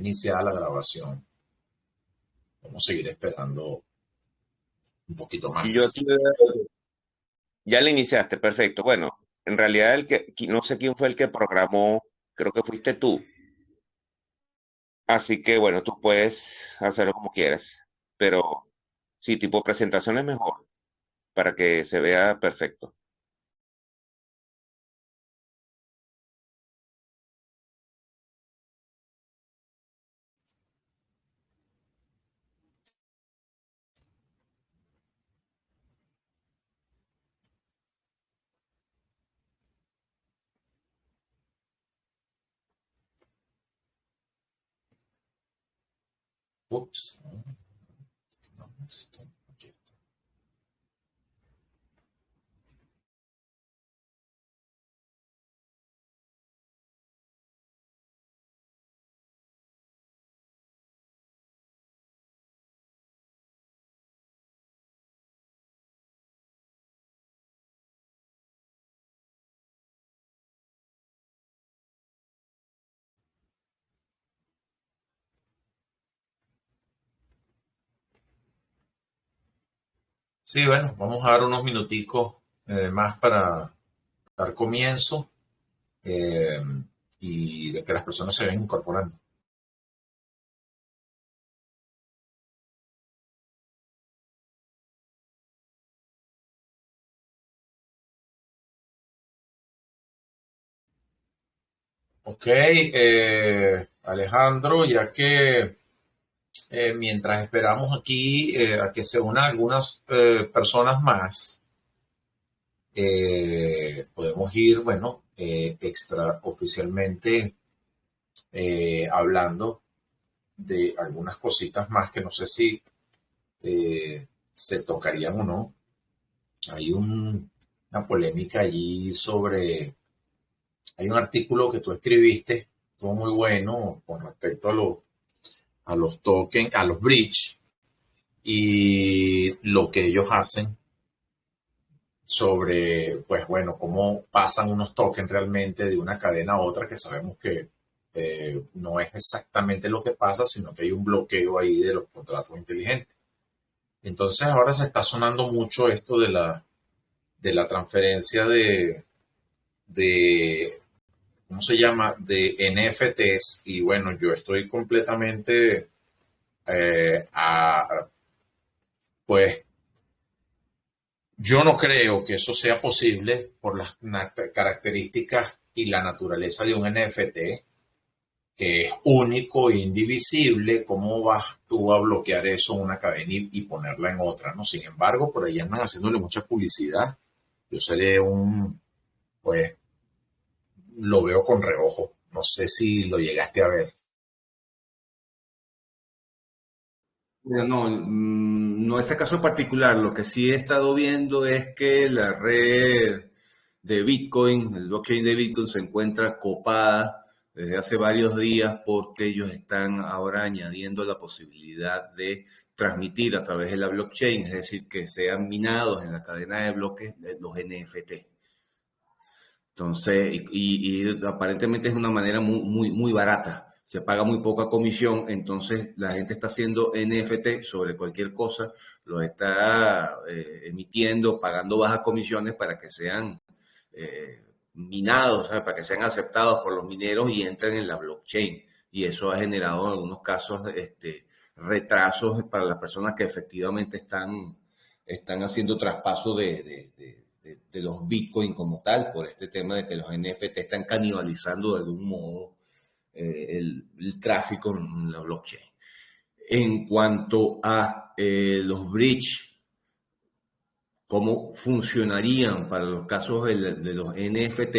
iniciada la grabación. Vamos a seguir esperando un poquito Y yo más. aquí ya la iniciaste, perfecto. Bueno, en realidad no sé quién fue el que programó, creo que fuiste tú. Así que bueno, tú puedes hacerlo como quieras. Pero sí, tipo presentación es mejor para que se vea perfecto. Ups. No, aquí está. Sí, bueno, vamos a dar unos minuticos más para dar comienzo eh, y de que las personas se vayan incorporando. Ok, Alejandro, ya que mientras esperamos aquí a que se unan algunas personas más, podemos ir, bueno, extraoficialmente hablando de algunas cositas más que no sé si se tocarían o no. Hay una polémica allí sobre, hay un artículo que tú escribiste, todo muy bueno con respecto a los tokens, a los bridge y lo que ellos hacen sobre, pues bueno, cómo pasan unos tokens realmente de una cadena a otra, que sabemos que no es exactamente lo que pasa, sino que hay un bloqueo ahí de los contratos inteligentes. Entonces ahora se está sonando mucho esto de la transferencia de, ¿cómo se llama? De NFTs. Y bueno, yo estoy completamente, pues yo no creo que eso sea posible por las características y la naturaleza de un NFT, que es único e indivisible. ¿Cómo vas tú a bloquear eso en una cadena y ponerla en otra? ¿No? Sin embargo, por ahí andan haciéndole mucha publicidad. Yo seré pues, lo veo con reojo. No sé si lo llegaste a ver. No, no ese caso en particular. Lo que sí he estado viendo es que la red de Bitcoin, el blockchain de Bitcoin se encuentra copada desde hace varios días porque ellos están ahora añadiendo la posibilidad de transmitir a través de la blockchain, es decir, que sean minados en la cadena de bloques los NFT. Entonces, y aparentemente es una manera muy barata. Se paga muy poca comisión, entonces la gente está haciendo NFT sobre cualquier cosa, lo está emitiendo, pagando bajas comisiones para que sean minados, ¿sabes? Para que sean aceptados por los mineros y entren en la blockchain. Y eso ha generado en algunos casos retrasos para las personas que efectivamente están haciendo traspaso de los Bitcoin como tal, por este tema de que los NFT están canibalizando de algún modo el tráfico en la blockchain. En cuanto a los bridge, cómo funcionarían para los casos de los NFT,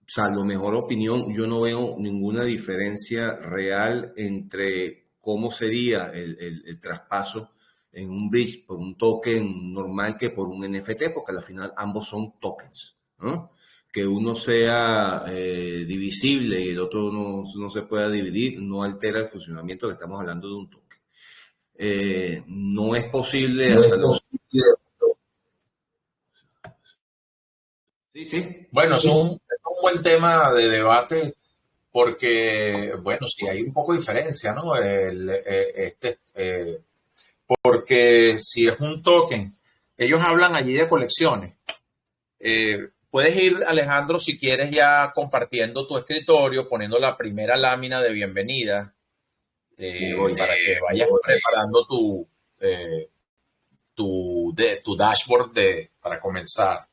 salvo mejor opinión, yo no veo ninguna diferencia real entre cómo sería el traspaso en un bridge por un token normal que por un NFT, porque al final ambos son tokens, ¿no? Que uno sea divisible y el otro no se pueda dividir, no altera el funcionamiento que estamos hablando de un token. No es posible No hasta es los... posible. Sí, sí. Bueno, es un buen tema de debate porque, bueno, sí hay un poco de diferencia, ¿no? Porque si es un token, ellos hablan allí de colecciones. Puedes ir, Alejandro, si quieres, ya compartiendo tu escritorio, poniendo la primera lámina de bienvenida, para que vayas preparando tu dashboard para comenzar.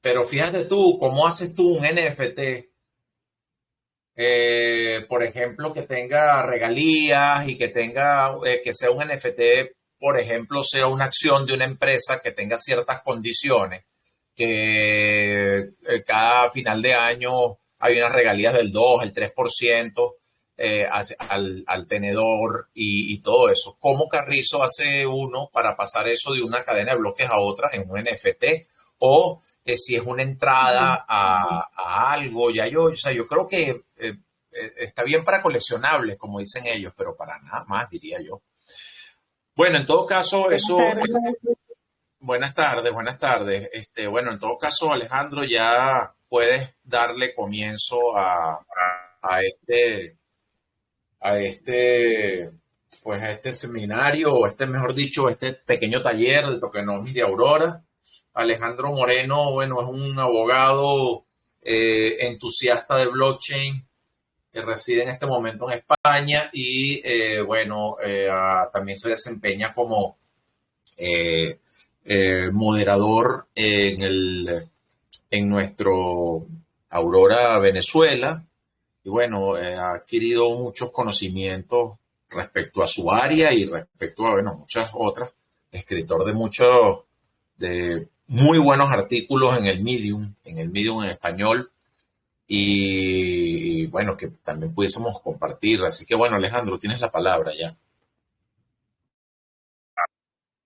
Pero fíjate tú, ¿cómo haces tú un NFT? Por ejemplo, que tenga regalías y que tenga, que sea un NFT, por ejemplo, sea una acción de una empresa que tenga ciertas condiciones, que cada final de año hay unas regalías del 2, el 3% al tenedor y todo eso. ¿Cómo Carrizo hace uno para pasar eso de una cadena de bloques a otra en un NFT? O si es una entrada a algo, o sea, yo creo que está bien para coleccionables, como dicen ellos, pero para nada más, diría yo. Bueno, en todo caso, eso... Buenas tardes, buenas tardes. Bueno, en todo caso, Alejandro, ya puedes darle comienzo a este seminario, o mejor dicho, este pequeño taller de tokenomics de Aurora. Alejandro Moreno, bueno, es un abogado entusiasta de blockchain que reside en este momento en España y, también se desempeña como moderador en nuestro Aurora Venezuela. Y bueno, ha adquirido muchos conocimientos respecto a su área y respecto a, muchas otras. Escritor de muy buenos artículos en el Medium en español. Y bueno, que también pudiésemos compartir. Así que bueno, Alejandro, tienes la palabra ya.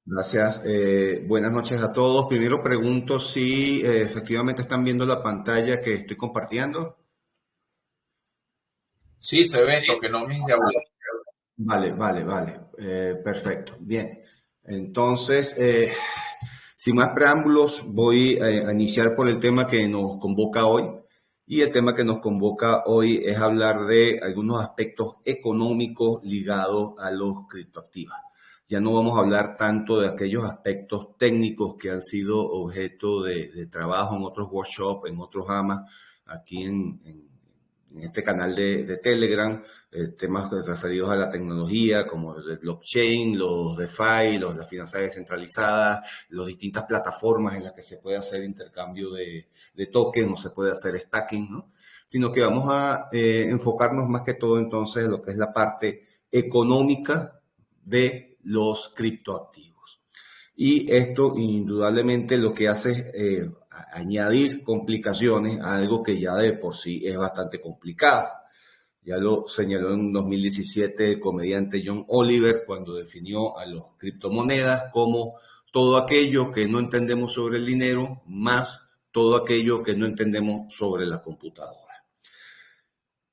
Gracias. Buenas noches a todos. Primero pregunto si efectivamente están viendo la pantalla que estoy compartiendo. Sí, se ve tokenomics de Aurora. Vale. Perfecto. Bien. Entonces, sin más preámbulos, voy a iniciar por el tema que nos convoca hoy. Y el tema que nos convoca hoy es hablar de algunos aspectos económicos ligados a los criptoactivos. Ya no vamos a hablar tanto de aquellos aspectos técnicos que han sido objeto de trabajo en otros workshops, en otros AMA, aquí en este canal de Telegram, temas referidos a la tecnología como el blockchain, los DeFi, las finanzas descentralizadas, las distintas plataformas en las que se puede hacer intercambio de tokens o se puede hacer stacking, ¿no? Sino que vamos a enfocarnos más que todo entonces en lo que es la parte económica de los criptoactivos. Y esto indudablemente lo que hace es añadir complicaciones a algo que ya de por sí es bastante complicado. Ya lo señaló en 2017 el comediante John Oliver cuando definió a las criptomonedas como todo aquello que no entendemos sobre el dinero más todo aquello que no entendemos sobre la computadora.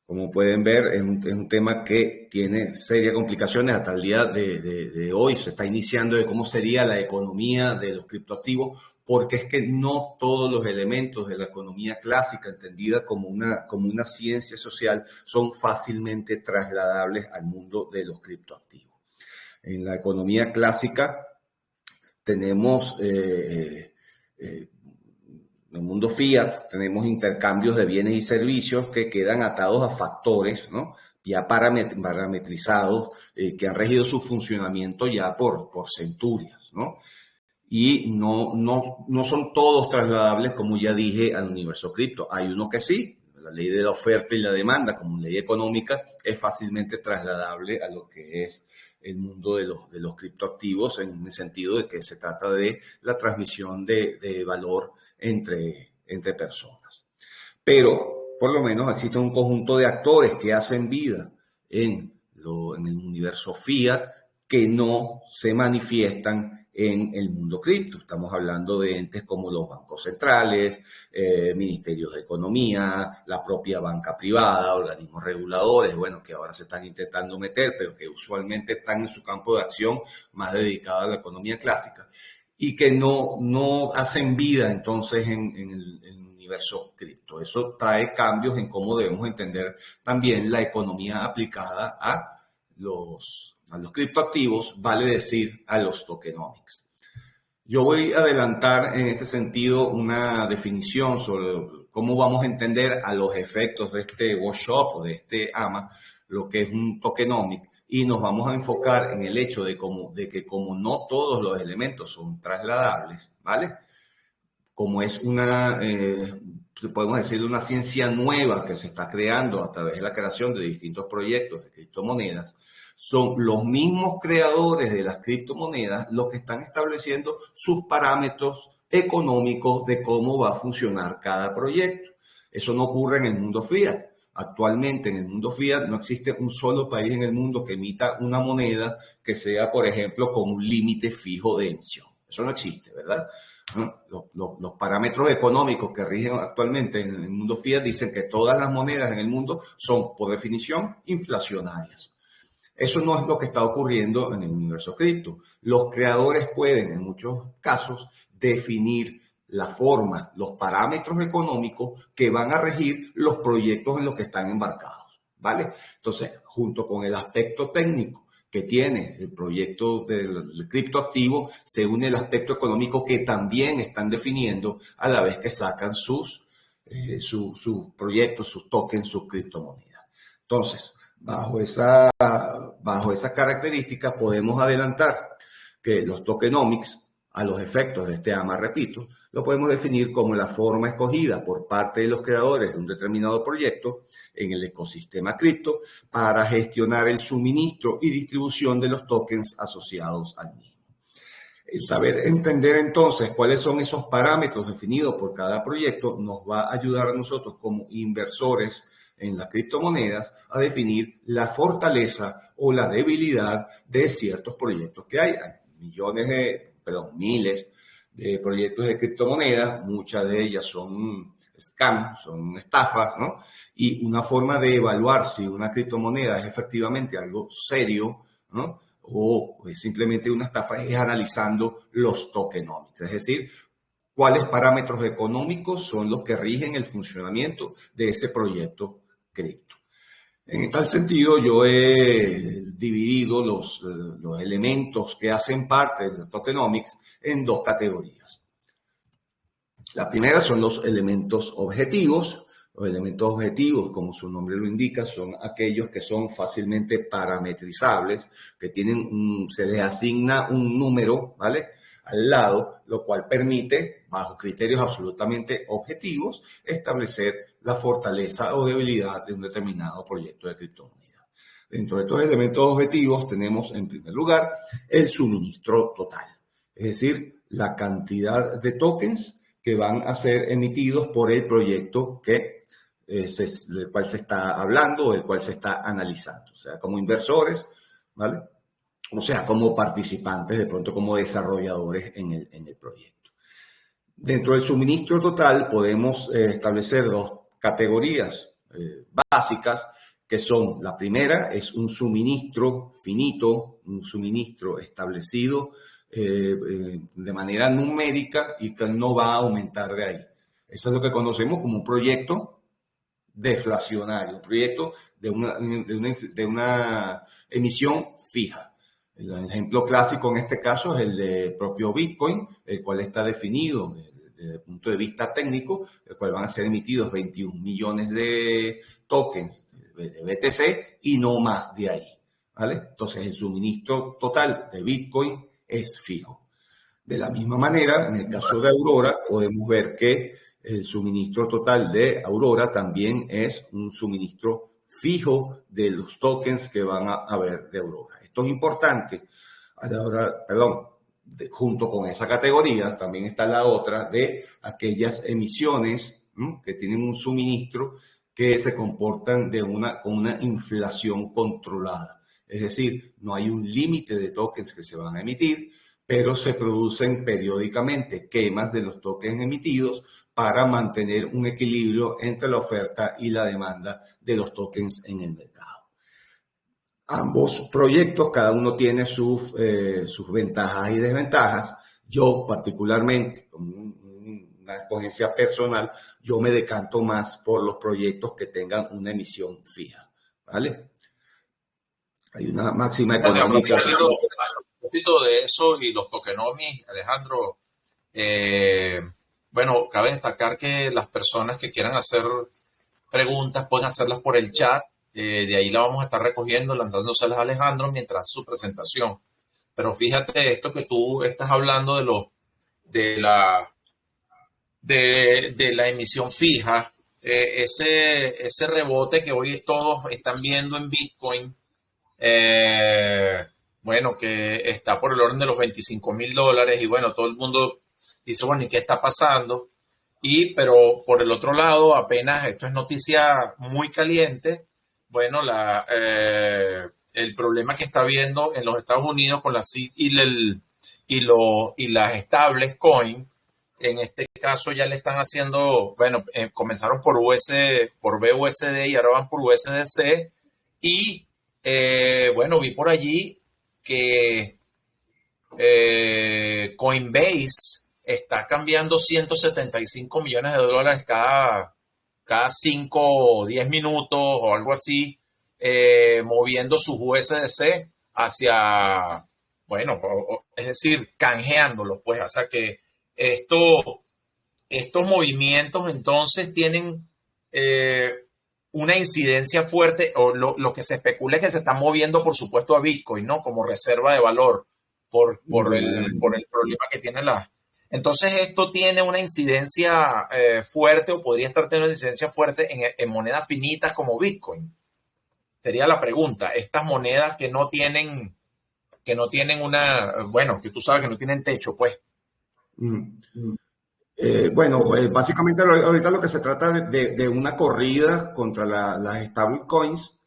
Como pueden ver, es un tema que tiene serias complicaciones. Hasta el día de hoy se está iniciando de cómo sería la economía de los criptoactivos, porque es que no todos los elementos de la economía clásica, entendida como una ciencia social, son fácilmente trasladables al mundo de los criptoactivos. En la economía clásica tenemos... en el mundo fiat tenemos intercambios de bienes y servicios que quedan atados a factores, ¿no?, ya parametrizados, que han regido su funcionamiento ya por centurias, ¿no? Y no son todos trasladables, como ya dije, al universo cripto. Hay uno que sí, la ley de la oferta y la demanda, como ley económica, es fácilmente trasladable a lo que es el mundo de los criptoactivos, en el sentido de que se trata de la transmisión de valor entre personas. Pero por lo menos existe un conjunto de actores que hacen vida en el universo fiat que no se manifiestan en el mundo cripto. Estamos hablando de entes como los bancos centrales, ministerios de economía, la propia banca privada, organismos reguladores, bueno, que ahora se están intentando meter, pero que usualmente están en su campo de acción más dedicado a la economía clásica, y que no hacen vida entonces en el universo cripto. Eso trae cambios en cómo debemos entender también la economía aplicada a los criptoactivos, vale decir, a los tokenomics. Yo voy a adelantar en este sentido una definición sobre cómo vamos a entender a los efectos de este workshop o de este AMA, lo que es un tokenomic, y nos vamos a enfocar en el hecho de que como no todos los elementos son trasladables, ¿vale? Como es podemos decir, una ciencia nueva que se está creando a través de la creación de distintos proyectos de criptomonedas, son los mismos creadores de las criptomonedas los que están estableciendo sus parámetros económicos de cómo va a funcionar cada proyecto. Eso no ocurre en el mundo fiat. Actualmente en el mundo fiat no existe un solo país en el mundo que emita una moneda que sea, por ejemplo, con un límite fijo de emisión. Eso no existe, ¿verdad? Los parámetros económicos que rigen actualmente en el mundo fiat dicen que todas las monedas en el mundo son, por definición, inflacionarias. Eso no es lo que está ocurriendo en el universo cripto. Los creadores pueden, en muchos casos, definir la forma, los parámetros económicos que van a regir los proyectos en los que están embarcados, ¿vale? Entonces, junto con el aspecto técnico que tiene el proyecto del criptoactivo, se une el aspecto económico que también están definiendo a la vez que sacan sus proyectos, sus tokens, sus criptomonedas. Entonces, bajo esa característica podemos adelantar que los tokenomics, a los efectos de este AMA, repito, lo podemos definir como la forma escogida por parte de los creadores de un determinado proyecto en el ecosistema cripto para gestionar el suministro y distribución de los tokens asociados al mismo. El saber entender entonces cuáles son esos parámetros definidos por cada proyecto nos va a ayudar a nosotros como inversores en las criptomonedas a definir la fortaleza o la debilidad de ciertos proyectos que hay. Hay miles de proyectos de criptomonedas, muchas de ellas son scam, son estafas, ¿no? Y una forma de evaluar si una criptomoneda es efectivamente algo serio, ¿no? O es simplemente una estafa es analizando los tokenomics, es decir, cuáles parámetros económicos son los que rigen el funcionamiento de ese proyecto cripto. En tal sentido, yo he dividido los elementos que hacen parte de los tokenomics en dos categorías. La primera son los elementos objetivos. Los elementos objetivos, como su nombre lo indica, son aquellos que son fácilmente parametrizables, que se les asigna un número, ¿vale?, al lado, lo cual permite, bajo criterios absolutamente objetivos, establecer la fortaleza o debilidad de un determinado proyecto de criptomoneda. Dentro de estos elementos objetivos tenemos, en primer lugar, el suministro total, es decir, la cantidad de tokens que van a ser emitidos por el proyecto del cual se está hablando o del cual se está analizando. O sea, como inversores, ¿vale?, o sea, como participantes, de pronto como desarrolladores en el proyecto. Dentro del suministro total podemos establecer dos categorías básicas, que son, la primera es un suministro finito, un suministro establecido de manera numérica y que no va a aumentar de ahí. Eso es lo que conocemos como un proyecto deflacionario, un proyecto de una emisión fija. El ejemplo clásico en este caso es el de propio Bitcoin, el cual está definido desde el punto de vista técnico, el cual van a ser emitidos 21 millones de tokens de BTC y no más de ahí, ¿vale? Entonces, el suministro total de Bitcoin es fijo. De la misma manera, en el caso de Aurora, podemos ver que el suministro total de Aurora también es un suministro fijo de los tokens que van a haber de Aurora. Esto es importante. Junto con esa categoría también está la otra de aquellas emisiones que tienen un suministro que se comportan con una inflación controlada. Es decir, no hay un límite de tokens que se van a emitir, pero se producen periódicamente quemas de los tokens emitidos para mantener un equilibrio entre la oferta y la demanda de los tokens en el mercado. Ambos proyectos, cada uno tiene sus ventajas y desventajas. Yo particularmente, como un una escogencia personal, yo me decanto más por los proyectos que tengan una emisión fija, ¿vale? Hay una máxima económica. A propósito de eso y los tokenomics, Alejandro, bueno, cabe destacar que las personas que quieran hacer preguntas pueden hacerlas por el chat. De ahí la vamos a estar recogiendo, lanzándoselas a Alejandro mientras su presentación. Pero fíjate esto que tú estás hablando de la emisión fija, ese rebote que hoy todos están viendo en Bitcoin, bueno, que está por el orden de los $25,000 y bueno, todo el mundo dice, bueno, ¿y qué está pasando? Pero por el otro lado, apenas esto es noticia muy caliente, bueno, el problema que está habiendo en los Estados Unidos con la SID y las stables coin, en este caso ya le están haciendo, bueno, comenzaron por BUSD y ahora van por USDC y bueno, vi por allí que Coinbase está cambiando $175 millones cada 5 o 10 minutos o algo así, moviendo sus USDC hacia, bueno, es decir, canjeándolos, pues, o sea que estos movimientos entonces tienen una incidencia fuerte, o lo que se especula es que se están moviendo, por supuesto, a Bitcoin, ¿no? Como reserva de valor por el problema que tiene Entonces, esto tiene una incidencia fuerte o podría estar teniendo una incidencia fuerte en monedas finitas como Bitcoin. Sería la pregunta. Estas monedas que no tienen bueno, que tú sabes que no tienen techo, pues. Bueno, básicamente ahorita lo que se trata de una corrida contra las stablecoins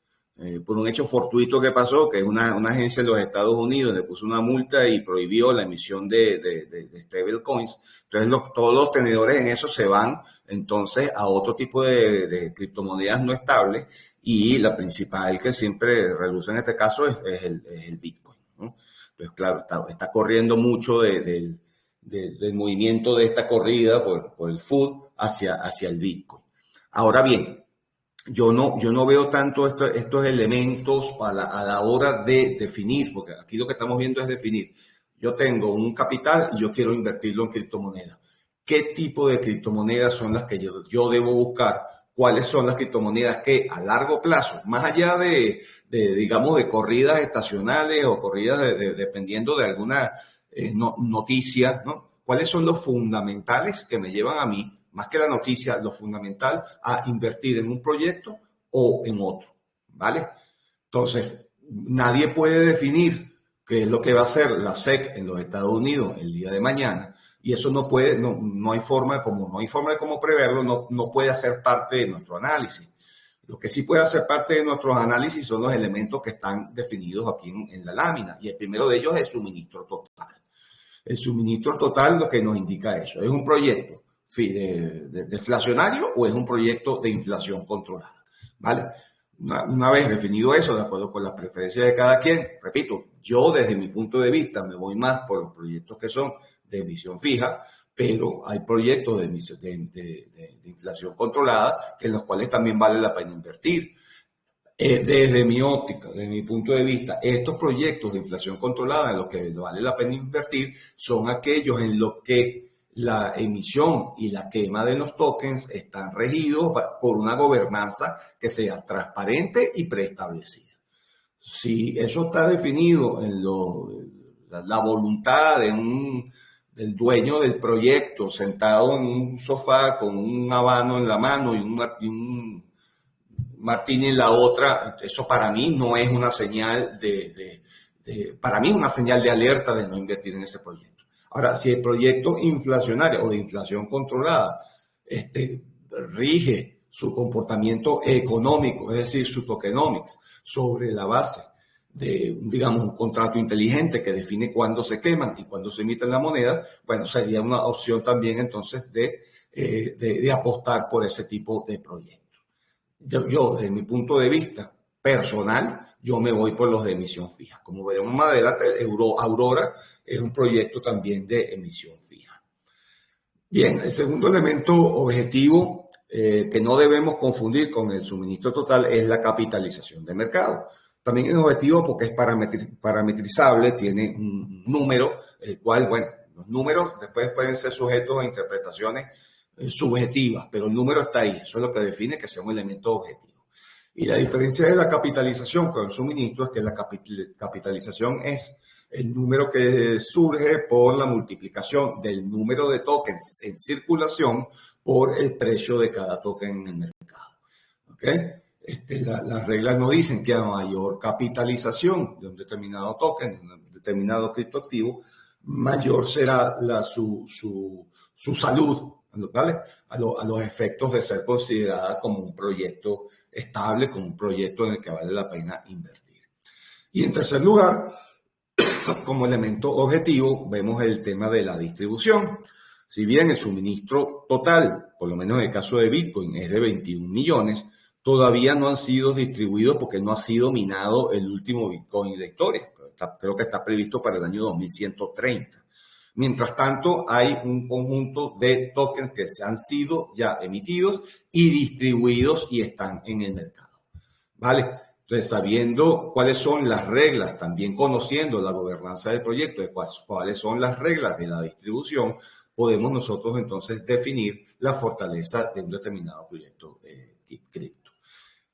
por un hecho fortuito que pasó, que una agencia de los Estados Unidos le puso una multa y prohibió la emisión de stablecoins. Entonces todos los tenedores en eso se van entonces a otro tipo de criptomonedas no estables y la principal que siempre reluce en este caso es el Bitcoin, ¿no? Entonces, claro, está corriendo mucho del movimiento de esta corrida por el FUD hacia el Bitcoin. Ahora bien, yo no veo tanto estos elementos a la hora de definir, porque aquí lo que estamos viendo es definir. Yo tengo un capital y yo quiero invertirlo en criptomonedas. ¿Qué tipo de criptomonedas son las que yo debo buscar? ¿Cuáles son las criptomonedas que a largo plazo, más allá digamos, de corridas estacionales o corridas dependiendo de alguna noticia, ¿no? ¿Cuáles son los fundamentales que me llevan a mí, más que la noticia, lo fundamental a invertir en un proyecto o en otro? ¿Vale? Entonces, nadie puede definir qué es lo que va a hacer la SEC en los Estados Unidos el día de mañana y eso no hay forma de cómo preverlo, no puede hacer parte de nuestro análisis. Lo que sí puede hacer parte de nuestros análisis son los elementos que están definidos aquí en la lámina y el primero de ellos es el suministro total. El suministro total lo que nos indica eso, ¿es un proyecto deflacionario o es un proyecto de inflación controlada? ¿Vale? Una vez definido eso, de acuerdo con las preferencias de cada quien, repito, yo desde mi punto de vista me voy más por los proyectos que son de emisión fija, pero hay proyectos de inflación controlada en los cuales también vale la pena invertir. Desde mi óptica, desde mi punto de vista, estos proyectos de inflación controlada en los que vale la pena invertir son aquellos en los que la emisión y la quema de los tokens están regidos por una gobernanza que sea transparente y preestablecida. Si eso está definido en la voluntad del dueño del proyecto sentado en un sofá con un habano en la mano y un martini en la otra, eso para mí no es una señal para mí es una señal de alerta de no invertir en ese proyecto. Ahora, si el proyecto inflacionario o de inflación controlada rige su comportamiento económico, es decir, su tokenomics, sobre la base de, digamos, un contrato inteligente que define cuándo se queman y cuándo se emiten la moneda, bueno, sería una opción también entonces de apostar por ese tipo de proyectos. Yo, desde mi punto de vista personal, yo me voy por los de emisión fija. Como veremos más adelante, Aurora es un proyecto también de emisión fija. Bien, el segundo elemento objetivo que no debemos confundir con el suministro total es la capitalización de mercado. También es objetivo porque es parametrizable, tiene un número, el cual, bueno, los números después pueden ser sujetos a interpretaciones subjetivas, pero el número está ahí, eso es lo que define que sea un elemento objetivo. Y la diferencia de la capitalización con el suministro es que la capitalización es el número que surge por la multiplicación del número de tokens en circulación por el precio de cada token en el mercado. ¿Okay? Las reglas no dicen que a mayor capitalización de un determinado token, de un determinado criptoactivo, mayor será su salud, ¿vale? A los efectos de ser considerada como un proyecto estable, como un proyecto en el que vale la pena invertir. Y en tercer lugar, como elemento objetivo, vemos el tema de la distribución. Si bien el suministro total, por lo menos en el caso de Bitcoin, es de 21 millones, todavía no han sido distribuidos porque no ha sido minado el último Bitcoin de la historia. Creo que está previsto para el año 2130. Mientras tanto, hay un conjunto de tokens que se han sido ya emitidos y distribuidos y están en el mercado. ¿Vale? Entonces, sabiendo cuáles son las reglas, también conociendo la gobernanza del proyecto, de cuáles son las reglas de la distribución, podemos nosotros entonces definir la fortaleza de un determinado proyecto cripto.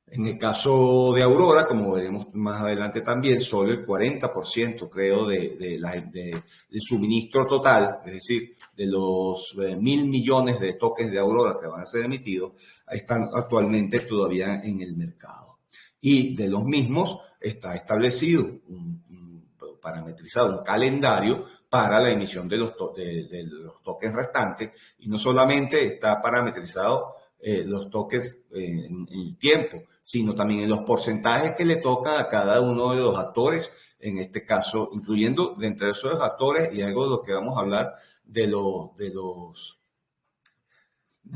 En el caso de Aurora, como veremos más adelante también, solo el 40% creo del suministro total, es decir, de los 1.000 millones de tokens de Aurora que van a ser emitidos, están actualmente todavía en el mercado. Y de los mismos está establecido, parametrizado un calendario para la emisión de los tokens restantes, y no solamente está parametrizado los tokens en el tiempo, sino también en los porcentajes que le toca a cada uno de los actores, en este caso, incluyendo de entre esos actores, y algo de lo que vamos a hablar de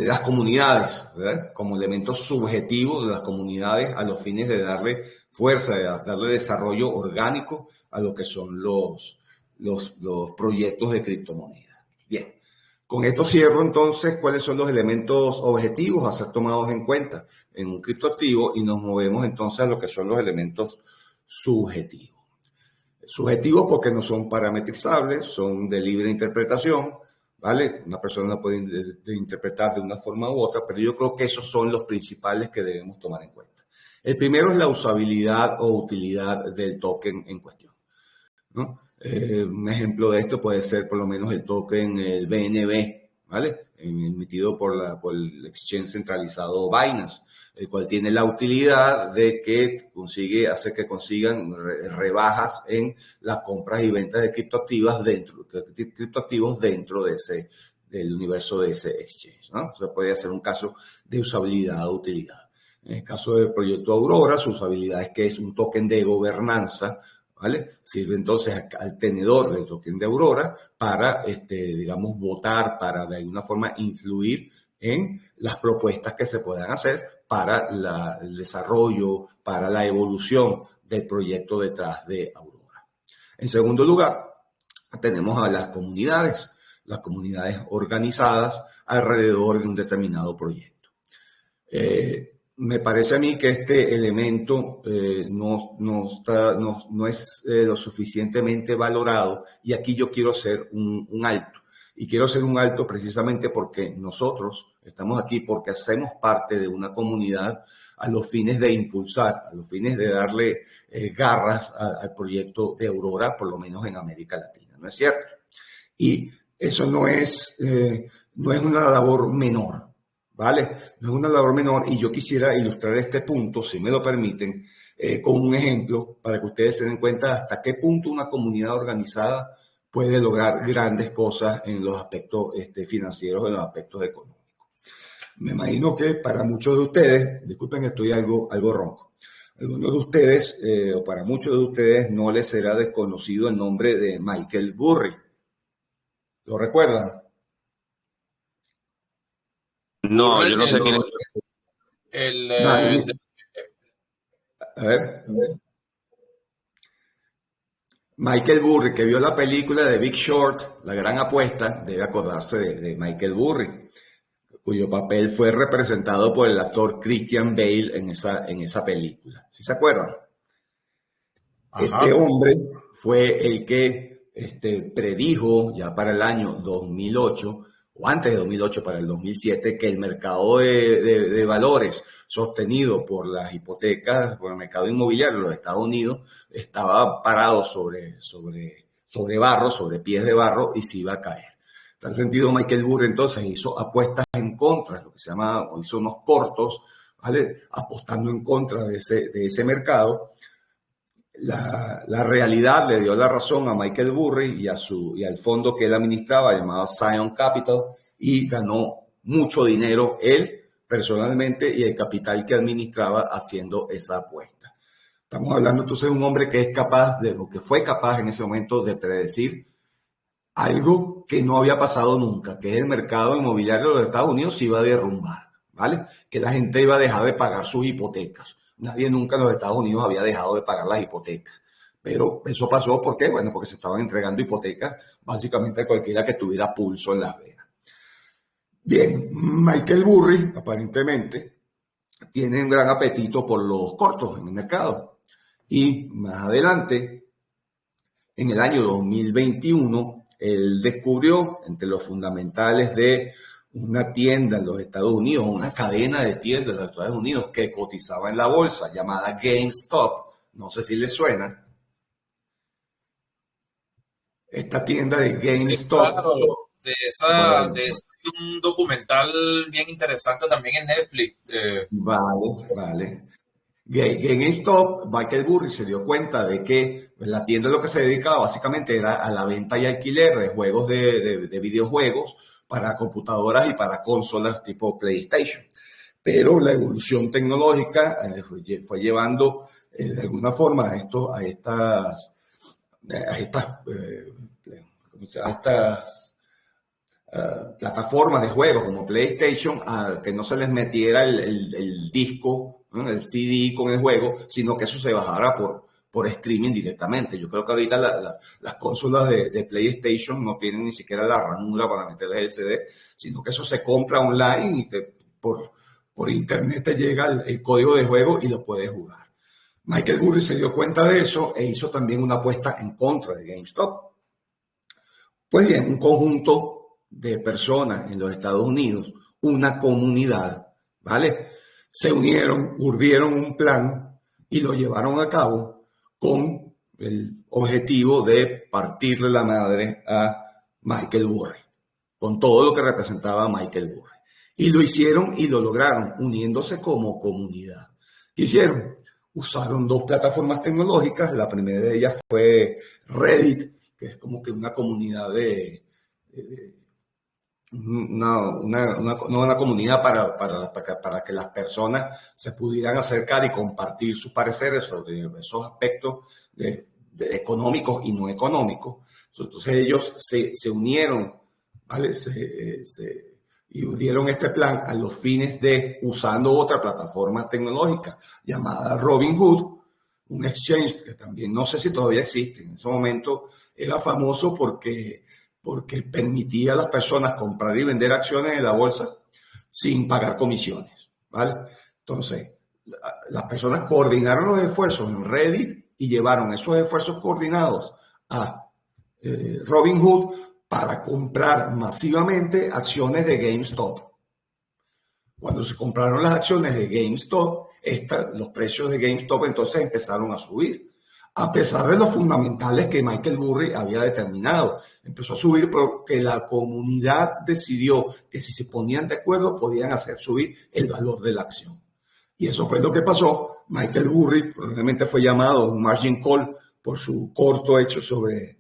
las comunidades, ¿verdad? Como elemento subjetivo de las comunidades a los fines de darle fuerza, de darle desarrollo orgánico a lo que son los proyectos de criptomonedas. Bien, con esto cierro entonces cuáles son los elementos objetivos a ser tomados en cuenta en un criptoactivo y nos movemos entonces a lo que son los elementos subjetivos. Subjetivos porque no son parametrizables, son de libre interpretación, ¿vale? Una persona puede interpretar de una forma u otra, pero yo creo que esos son los principales que debemos tomar en cuenta. El primero es la usabilidad o utilidad del token en cuestión, ¿no? Un ejemplo de esto puede ser por lo menos el token, el BNB, ¿vale? Emitido por el exchange centralizado Binance, el cual tiene la utilidad de que hace que consigan rebajas en las compras y ventas de criptoactivos dentro del universo de ese exchange, ¿no? O sea, puede ser un caso de usabilidad o utilidad. En el caso del proyecto Aurora, su usabilidad es que es un token de gobernanza, ¿vale? Sirve entonces al tenedor del token de Aurora para, digamos, votar, para de alguna forma influir en las propuestas que se puedan hacer para el desarrollo, para la evolución del proyecto detrás de Aurora. En segundo lugar, tenemos a las comunidades organizadas alrededor de un determinado proyecto. Me parece a mí que este elemento no es lo suficientemente valorado, y aquí yo quiero hacer un alto. Y quiero hacer un alto precisamente porque nosotros estamos aquí porque hacemos parte de una comunidad a los fines de impulsar, a los fines de darle garras al proyecto de Aurora, por lo menos en América Latina, ¿no es cierto? Y eso no es una labor menor, ¿vale? No es una labor menor, y yo quisiera ilustrar este punto, si me lo permiten, con un ejemplo para que ustedes se den cuenta hasta qué punto una comunidad organizada puede lograr grandes cosas en los aspectos financieros, en los aspectos económicos. Me imagino que para muchos de ustedes, disculpen, estoy algo ronco, algunos de ustedes, o para muchos de ustedes, no les será desconocido el nombre de Michael Burry. ¿Lo recuerdan? No, yo no sé quién es. A ver. Michael Burry, que vio la película de Big Short, La Gran Apuesta, debe acordarse de Michael Burry, cuyo papel fue representado por el actor Christian Bale en esa película. ¿Sí se acuerdan? Ajá. Este hombre fue el que predijo ya para el año 2008, o antes de 2008, para el 2007, que el mercado de valores sostenido por las hipotecas, por el mercado inmobiliario de los Estados Unidos, estaba parado sobre barro, sobre pies de barro, y se iba a caer. En tal sentido, Michael Burry entonces hizo apuestas en contra, lo que se llama, hizo unos cortos, ¿vale? Apostando en contra de ese mercado. La realidad le dio la razón a Michael Burry y al fondo que él administraba, llamado Zion Capital, y ganó mucho dinero él personalmente y el capital que administraba haciendo esa apuesta. Estamos hablando entonces de un hombre que es capaz o que fue capaz en ese momento de predecir algo que no había pasado nunca, que es el mercado inmobiliario de los Estados Unidos se iba a derrumbar, ¿vale? Que la gente iba a dejar de pagar sus hipotecas. Nadie nunca en los Estados Unidos había dejado de pagar las hipotecas. Pero eso pasó, ¿por qué? Bueno, porque se estaban entregando hipotecas básicamente a cualquiera que tuviera pulso en las venas. Bien, Michael Burry aparentemente tiene un gran apetito por los cortos en el mercado. Y más adelante, en el año 2021, él descubrió entre los fundamentales de una tienda en los Estados Unidos, una cadena de tiendas en los Estados Unidos que cotizaba en la bolsa llamada GameStop. No sé si les suena. Esta tienda de GameStop. Claro, de un documental bien interesante también en Netflix. Vale. GameStop, Michael Burry se dio cuenta de que la tienda lo que se dedicaba básicamente era a la venta y alquiler de juegos de videojuegos para computadoras y para consolas tipo PlayStation. Pero la evolución tecnológica fue llevando de alguna forma a estas plataformas de juegos como PlayStation a que no se les metiera el disco, ¿no? El CD con el juego, sino que eso se bajara por streaming directamente. Yo creo que ahorita las consolas de PlayStation no tienen ni siquiera la ranura para meterle el CD, sino que eso se compra online y por internet te llega el código de juego y lo puedes jugar. Michael Burry se dio cuenta de eso e hizo también una apuesta en contra de GameStop. Pues bien, un conjunto de personas en los Estados Unidos, una comunidad, ¿vale? Se unieron, urdieron un plan y lo llevaron a cabo con el objetivo de partirle la madre a Michael Burry, con todo lo que representaba Michael Burry. Y lo hicieron y lo lograron, uniéndose como comunidad. ¿Qué hicieron? Usaron dos plataformas tecnológicas. La primera de ellas fue Reddit, que es como que una comunidad una comunidad para que las personas se pudieran acercar y compartir sus pareceres sobre esos aspectos económicos y no económicos. Entonces ellos se unieron, ¿vale? Y dieron este plan a los fines de, usando otra plataforma tecnológica llamada Robinhood, un exchange que también no sé si todavía existe. En ese momento era famoso porque permitía a las personas comprar y vender acciones en la bolsa sin pagar comisiones, ¿vale? Entonces, las personas coordinaron los esfuerzos en Reddit y llevaron esos esfuerzos coordinados a Robinhood para comprar masivamente acciones de GameStop. Cuando se compraron las acciones de GameStop, los precios de GameStop entonces empezaron a subir. A pesar de los fundamentales que Michael Burry había determinado. Empezó a subir porque la comunidad decidió que si se ponían de acuerdo podían hacer subir el valor de la acción. Y eso fue lo que pasó. Michael Burry probablemente fue llamado un margin call por su corto hecho sobre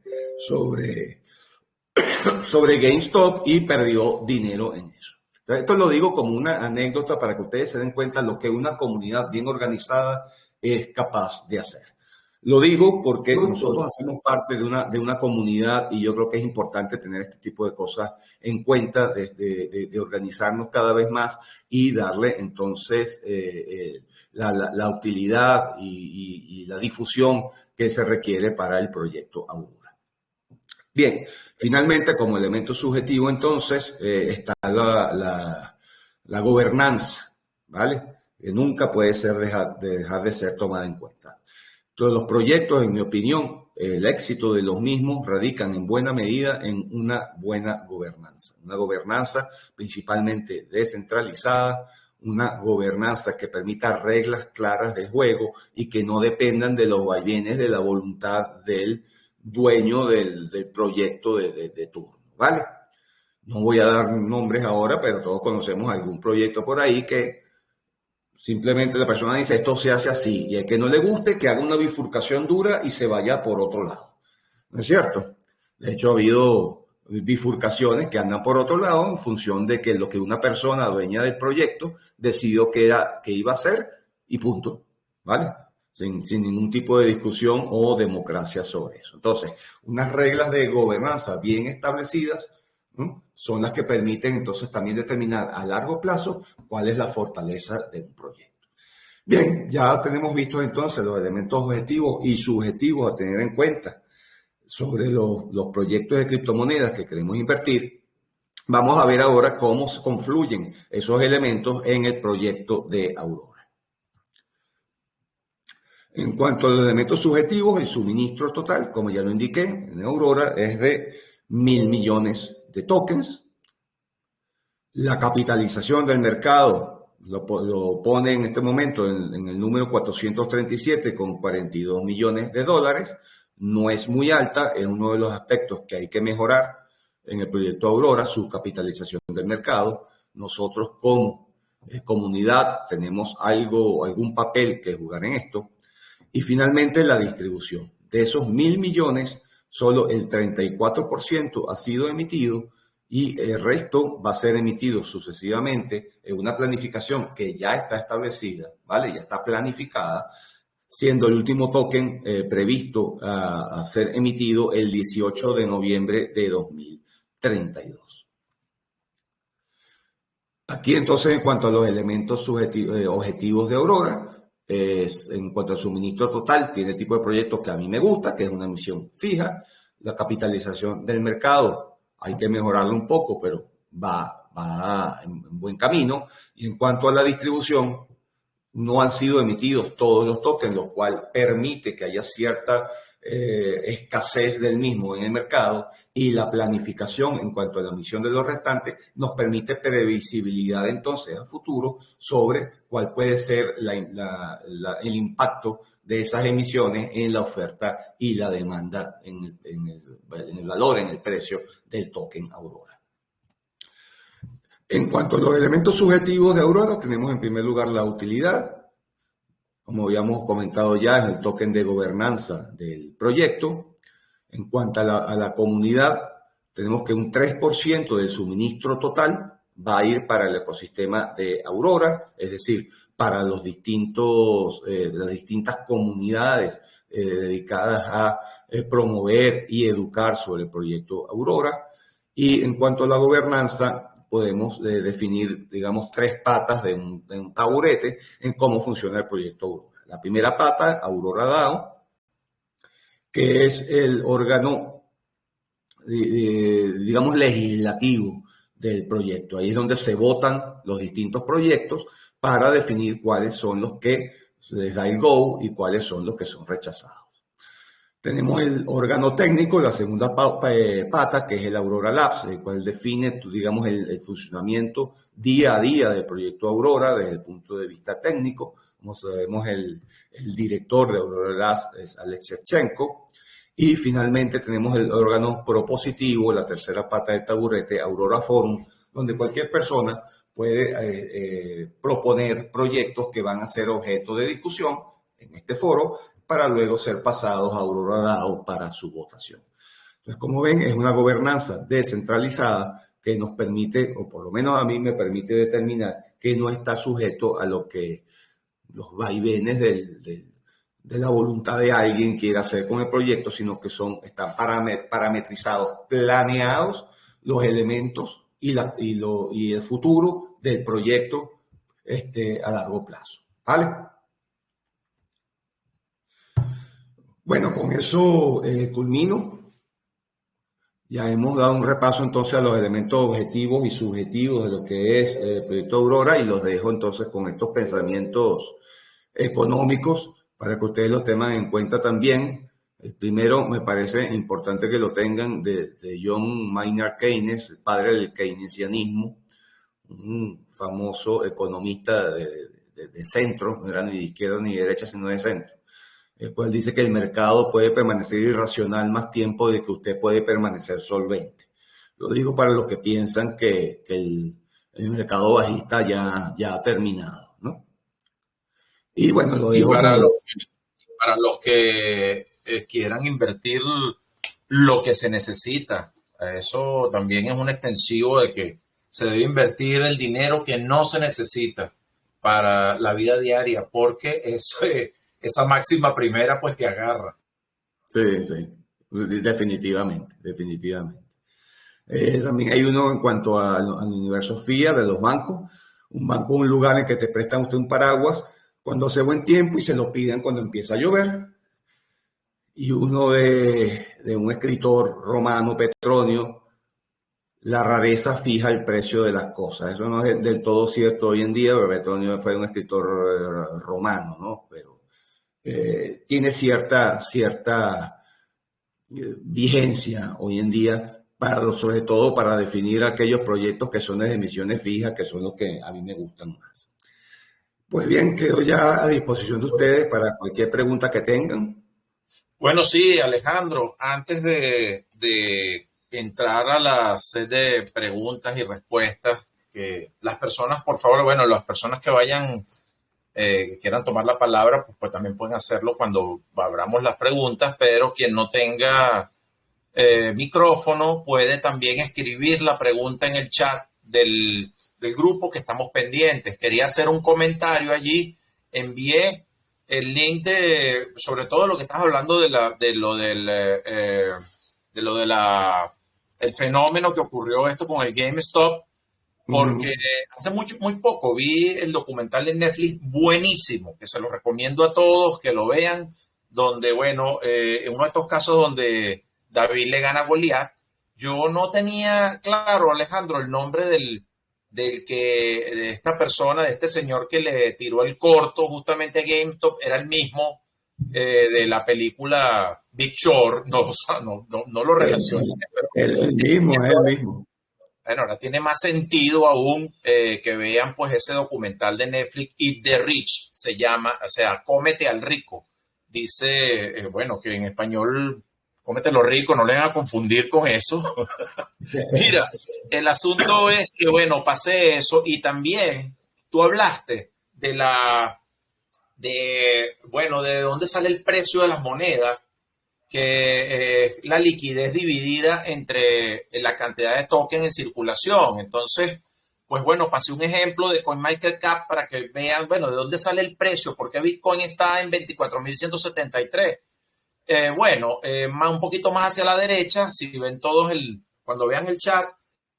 GameStop y perdió dinero en eso. Entonces, esto lo digo como una anécdota para que ustedes se den cuenta de lo que una comunidad bien organizada es capaz de hacer. Lo digo porque nosotros hacemos parte de una comunidad y yo creo que es importante tener este tipo de cosas en cuenta, de organizarnos cada vez más y darle entonces la utilidad y la difusión que se requiere para el proyecto Aurora. Bien, finalmente como elemento subjetivo entonces está la gobernanza, ¿vale? Que nunca puede ser dejar de ser tomada en cuenta. Todos los proyectos, en mi opinión, el éxito de los mismos radican en buena medida en una buena gobernanza. Una gobernanza principalmente descentralizada, una gobernanza que permita reglas claras del juego y que no dependan de los vaivenes de la voluntad del dueño del proyecto de turno, ¿vale? No voy a dar nombres ahora, pero todos conocemos algún proyecto por ahí que simplemente la persona dice esto se hace así y el que no le guste que haga una bifurcación dura y se vaya por otro lado. ¿No es cierto? De hecho, ha habido bifurcaciones que andan por otro lado en función de que lo que una persona dueña del proyecto decidió que iba a hacer y punto, ¿vale? Sin ningún tipo de discusión o democracia sobre eso. Entonces, unas reglas de gobernanza bien establecidas, ¿no?, son las que permiten entonces también determinar a largo plazo cuál es la fortaleza de un proyecto. Bien, ya tenemos visto entonces los elementos objetivos y subjetivos a tener en cuenta sobre los proyectos de criptomonedas que queremos invertir. Vamos a ver ahora cómo se confluyen esos elementos en el proyecto de Aurora. En cuanto a los elementos subjetivos, el suministro total, como ya lo indiqué, en Aurora es de 1.000 millones de tokens. La capitalización del mercado lo pone en este momento en el número 437 con 42 millones de dólares. No es muy alta, es uno de los aspectos que hay que mejorar en el proyecto Aurora, su capitalización del mercado. Nosotros como comunidad tenemos algún papel que jugar en esto. Y finalmente la distribución. De esos 1.000 millones, solo el 34% ha sido emitido y el resto va a ser emitido sucesivamente en una planificación que ya está establecida, ¿vale? Ya está planificada, siendo el último token previsto a ser emitido el 18 de noviembre de 2032. Aquí entonces, en cuanto a los elementos objetivos de Aurora, en cuanto al suministro total, tiene el tipo de proyecto que a mí me gusta, que es una emisión fija. La capitalización del mercado hay que mejorarlo un poco, pero va en buen camino. Y en cuanto a la distribución, no han sido emitidos todos los tokens, lo cual permite que haya cierta escasez del mismo en el mercado, y la planificación en cuanto a la emisión de los restantes nos permite previsibilidad entonces a futuro sobre cuál puede ser el impacto de esas emisiones en la oferta y la demanda, en el valor, en el precio del token Aurora. En cuanto a los elementos subjetivos de Aurora, tenemos en primer lugar la utilidad. Como habíamos comentado ya, es el token de gobernanza del proyecto. En cuanto a la comunidad, tenemos que un 3% del suministro total va a ir para el ecosistema de Aurora, es decir, para las distintas comunidades dedicadas a promover y educar sobre el proyecto Aurora. Y en cuanto a la gobernanza, podemos definir, digamos, 3 patas de un taburete en cómo funciona el proyecto Aurora. La primera pata, Aurora DAO, que es el órgano, digamos, legislativo del proyecto. Ahí es donde se votan los distintos proyectos para definir cuáles son los que se les da el go y cuáles son los que son rechazados. Tenemos el órgano técnico, la segunda pata, que es el Aurora Labs, el cual define, digamos, el funcionamiento día a día del proyecto Aurora desde el punto de vista técnico. Como sabemos, el director de Aurora Labs es Alex Shevchenko. Y finalmente tenemos el órgano propositivo, la tercera pata del taburete, Aurora Forum, donde cualquier persona puede proponer proyectos que van a ser objeto de discusión en este foro, para luego ser pasados a Aurora DAO para su votación. Entonces, como ven, es una gobernanza descentralizada que nos permite, o por lo menos a mí me permite determinar que no está sujeto a lo que los vaivenes de la voluntad de alguien quiera hacer con el proyecto, sino que están parametrizados, planeados los elementos y el futuro del proyecto a largo plazo. ¿Vale? Bueno, con eso culmino. Ya hemos dado un repaso entonces a los elementos objetivos y subjetivos de lo que es el proyecto Aurora, y los dejo entonces con estos pensamientos económicos para que ustedes los tengan en cuenta también. El primero me parece importante que lo tengan de John Maynard Keynes, el padre del keynesianismo, un famoso economista de centro, no era ni de izquierda ni de derecha, sino de centro, el cual dice que el mercado puede permanecer irracional más tiempo de que usted puede permanecer solvente. Lo digo para los que piensan que el mercado bajista ya ha terminado, ¿no? Y bueno, lo digo para los que quieran invertir lo que se necesita. Eso también es un extensivo de que se debe invertir el dinero que no se necesita para la vida diaria, porque esa máxima primera pues te agarra. Sí, definitivamente. También hay uno en cuanto al universo FIA de los bancos. Un banco es un lugar en que te prestan usted un paraguas cuando hace buen tiempo y se lo piden cuando empieza a llover. Y uno de un escritor romano, Petronio, la rareza fija el precio de las cosas. Eso no es del todo cierto hoy en día, pero Petronio fue un escritor romano, ¿no? Pero tiene cierta vigencia hoy en día, sobre todo para definir aquellos proyectos que son de emisiones fijas, que son los que a mí me gustan más. Pues bien, quedo ya a disposición de ustedes para cualquier pregunta que tengan. Bueno, sí, Alejandro, antes de entrar a la sed de preguntas y respuestas, que las personas, por favor, bueno, las personas que vayan, quieran tomar la palabra, pues también pueden hacerlo cuando abramos las preguntas, pero quien no tenga micrófono puede también escribir la pregunta en el chat del grupo que estamos pendientes. Quería hacer un comentario allí, envié el link sobre todo lo que estás hablando el fenómeno que ocurrió esto con el GameStop, porque hace muy poco vi el documental de Netflix buenísimo, que se lo recomiendo a todos que lo vean, donde, bueno, en uno de estos casos donde David le gana a Goliat, yo no tenía claro, Alejandro, el nombre de esta persona, de este señor que le tiró el corto justamente a GameStop, era el mismo de la película Big Short, no lo relacioné. El mismo. Bueno, ahora tiene más sentido aún que vean pues ese documental de Netflix, Eat the Rich, se llama, o sea, cómete al rico. Dice, bueno, que en español, cómete lo rico, no le van a confundir con eso. Mira, el asunto es que, bueno, pasé eso, y también tú hablaste de dónde sale el precio de las monedas, que la liquidez dividida entre la cantidad de token en circulación. Entonces, pues bueno, pasé un ejemplo de CoinMarketCap para que vean, bueno, de dónde sale el precio, porque Bitcoin está en 24.173. Un poquito más hacia la derecha, si ven todos cuando vean el chat,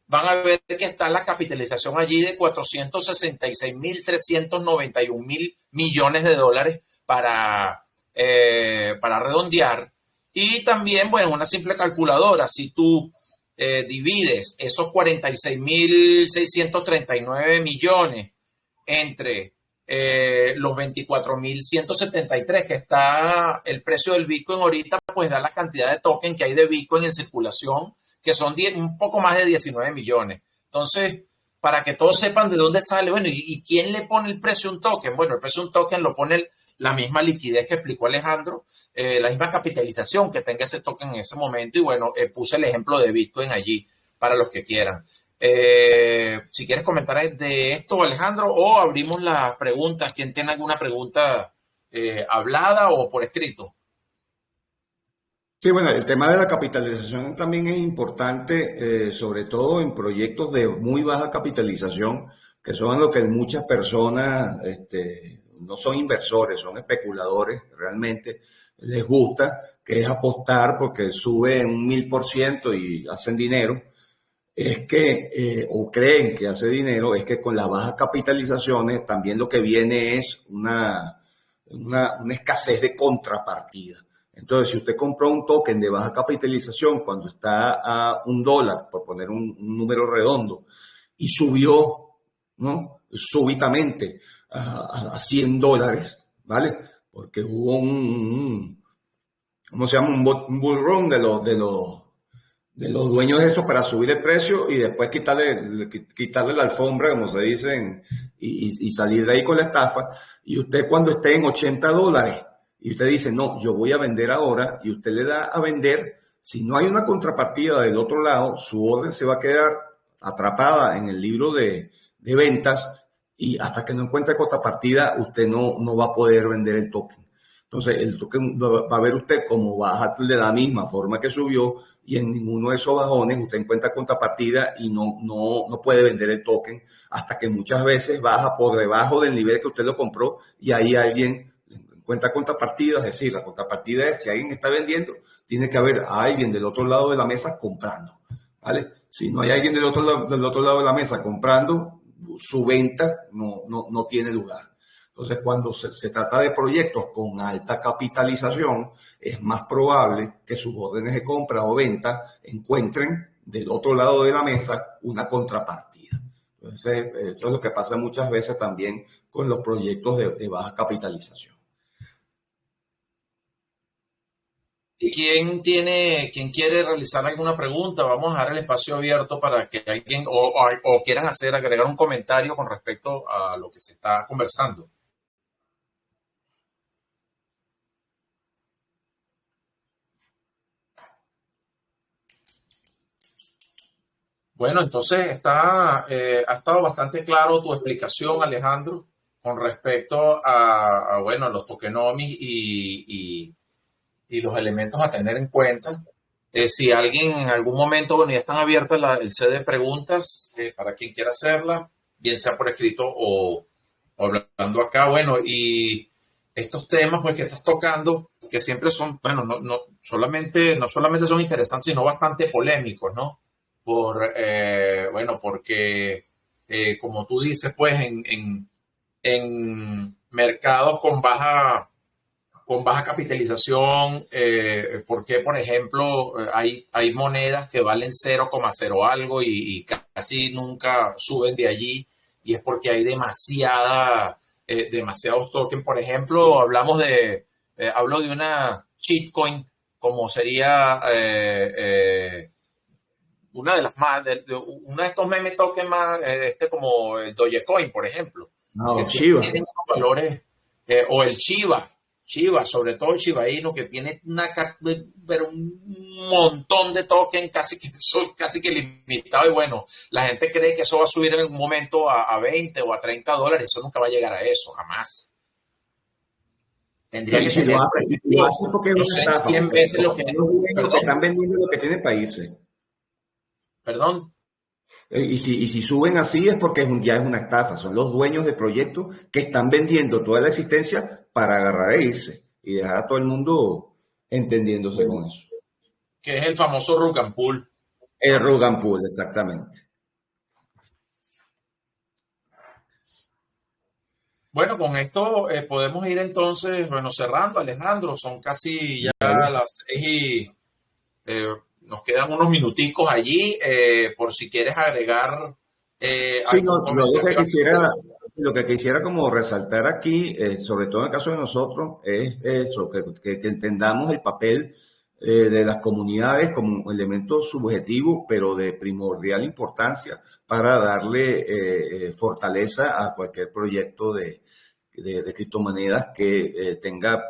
van a ver que está la capitalización allí de 466.391 millones de dólares para redondear. Y también, bueno, una simple calculadora, si tú divides esos 46.639 millones entre los 24.173 que está el precio del Bitcoin ahorita, pues da la cantidad de token que hay de Bitcoin en circulación, que son un poco más de 19 millones. Entonces, para que todos sepan de dónde sale, bueno, ¿y quién le pone el precio a un token? Bueno, el precio a un token lo pone la misma liquidez que explicó Alejandro, la misma capitalización que tenga ese token en ese momento. Y bueno, puse el ejemplo de Bitcoin allí para los que quieran. Si quieres comentar de esto, Alejandro, o abrimos las preguntas. ¿Quién tiene alguna pregunta hablada o por escrito? Sí, bueno, el tema de la capitalización también es importante, sobre todo en proyectos de muy baja capitalización, que son lo que muchas personas no son inversores, son especuladores, realmente les gusta, que es apostar porque sube un 1000% y hacen dinero, es que, o creen que hace dinero, es que con las bajas capitalizaciones también lo que viene es una escasez de contrapartida. Entonces, si usted compró un token de baja capitalización cuando está a $1, por poner un número redondo, y subió, ¿no?, súbitamente a $100, ¿vale? Porque hubo ¿cómo se llama? Un bull run de los dueños de eso para subir el precio y después quitarle la alfombra, como se dice, y salir de ahí con la estafa. Y usted cuando esté en $80 y usted dice, no, yo voy a vender ahora, y usted le da a vender, si no hay una contrapartida del otro lado, su orden se va a quedar atrapada en el libro de ventas, y hasta que no encuentre contrapartida, usted no va a poder vender el token. Entonces, el token va a ver usted cómo baja de la misma forma que subió, y en ninguno de esos bajones usted encuentra contrapartida y no puede vender el token hasta que muchas veces baja por debajo del nivel que usted lo compró, y ahí alguien encuentra contrapartida. Es decir, la contrapartida es, si alguien está vendiendo, tiene que haber a alguien del otro lado de la mesa comprando, ¿vale? Si no hay alguien del otro lado de la mesa comprando, su venta no tiene lugar. Entonces, cuando se trata de proyectos con alta capitalización, es más probable que sus órdenes de compra o venta encuentren del otro lado de la mesa una contrapartida. Entonces, eso es lo que pasa muchas veces también con los proyectos de baja capitalización. ¿Y quién quiere realizar alguna pregunta? Vamos a dejar el espacio abierto para que alguien o quieran agregar un comentario con respecto a lo que se está conversando. Bueno, entonces ha estado bastante claro tu explicación, Alejandro, con respecto a los tokenomics y los elementos a tener en cuenta. Si alguien en algún momento, ya están abiertas el set de preguntas para quien quiera hacerla, bien sea por escrito o hablando acá. Bueno, y estos temas pues que estás tocando, que siempre son, no solamente son interesantes, sino bastante polémicos, ¿no? Porque como tú dices, pues en mercados con baja capitalización, porque, por ejemplo, hay monedas que valen 0,0 algo y casi nunca suben de allí, y es porque hay demasiados tokens. Por ejemplo, hablo de una shitcoin, como sería una de las más, una de estos meme tokens más, como el Dogecoin, por ejemplo, No, que Shiba. tienen esos valores, o el Shiba, sobre todo el Shiba Inu, que tiene un montón de tokens casi que limitado, y bueno, la gente cree que eso va a subir en algún momento a 20 o a $30, eso nunca va a llegar a eso, jamás. Tendría que si tener, lo hace porque es una estafa, 100 veces lo que están vendiendo lo que tiene países. Perdón. Y si suben así es porque ya es una estafa. Son los dueños del proyecto que están vendiendo toda la existencia para agarrar e irse y dejar a todo el mundo entendiéndose con eso. Que es el famoso rug and pull. El rug and pull, exactamente. Bueno, con esto podemos ir entonces, cerrando, Alejandro. Son casi ya las 6 y nos quedan unos minuticos allí, por si quieres agregar lo que quisiera como resaltar aquí, sobre todo en el caso de nosotros, es eso, que entendamos el papel de las comunidades como elemento subjetivo, pero de primordial importancia para darle fortaleza a cualquier proyecto de criptomonedas que tenga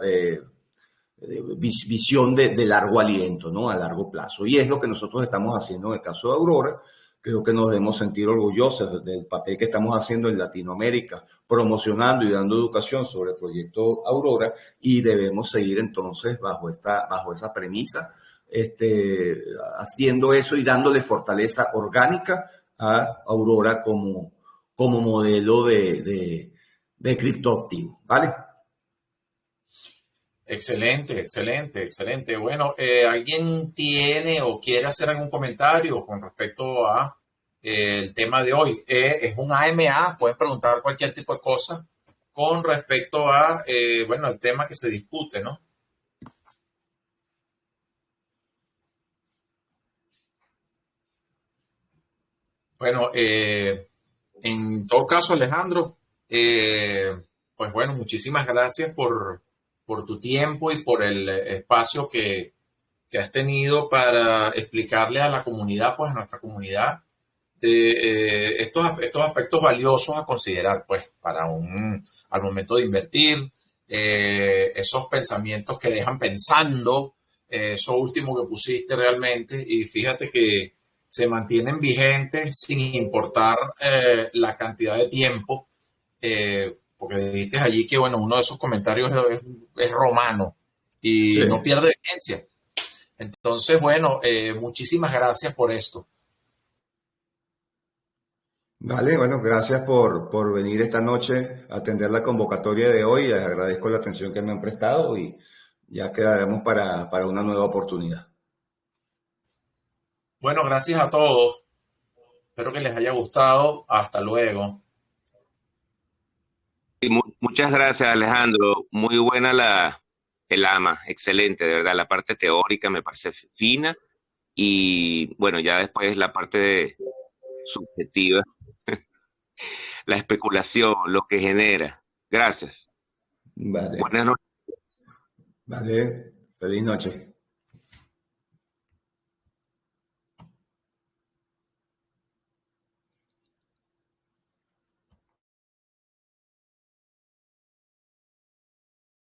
visión de largo aliento, ¿no? A largo plazo. Y es lo que nosotros estamos haciendo en el caso de Aurora. Creo que nos debemos sentir orgullosos del papel que estamos haciendo en Latinoamérica, promocionando y dando educación sobre el proyecto Aurora, y debemos seguir entonces bajo esa premisa, haciendo eso y dándole fortaleza orgánica a Aurora como modelo de de criptoactivos, ¿vale? Excelente, excelente, excelente. Bueno, ¿alguien tiene o quiere hacer algún comentario con respecto a el tema de hoy? Es un AMA, pueden preguntar cualquier tipo de cosa con respecto a, bueno, el tema que se discute, ¿no? Bueno, en todo caso, Alejandro, pues bueno, muchísimas gracias por tu tiempo y por el espacio que has tenido para explicarle a la comunidad, pues a nuestra comunidad, de estos aspectos valiosos a considerar, pues, al momento de invertir, esos pensamientos que dejan pensando, eso último que pusiste realmente, y fíjate que se mantienen vigentes sin importar la cantidad de tiempo, porque dijiste allí que, bueno, uno de esos comentarios es romano y Sí. no pierde vigencia. Entonces, bueno, muchísimas gracias por esto. Vale, bueno, gracias por venir esta noche a atender la convocatoria de hoy. Les agradezco la atención que me han prestado y ya quedaremos para una nueva oportunidad. Bueno, gracias a todos. Espero que les haya gustado. Hasta luego. Y muchas gracias, Alejandro. Muy buena el AMA, excelente, de verdad. La parte teórica me parece fina y bueno, ya después la parte subjetiva, la especulación, lo que genera. Gracias. Vale, Buenas noches. vale. Feliz noche.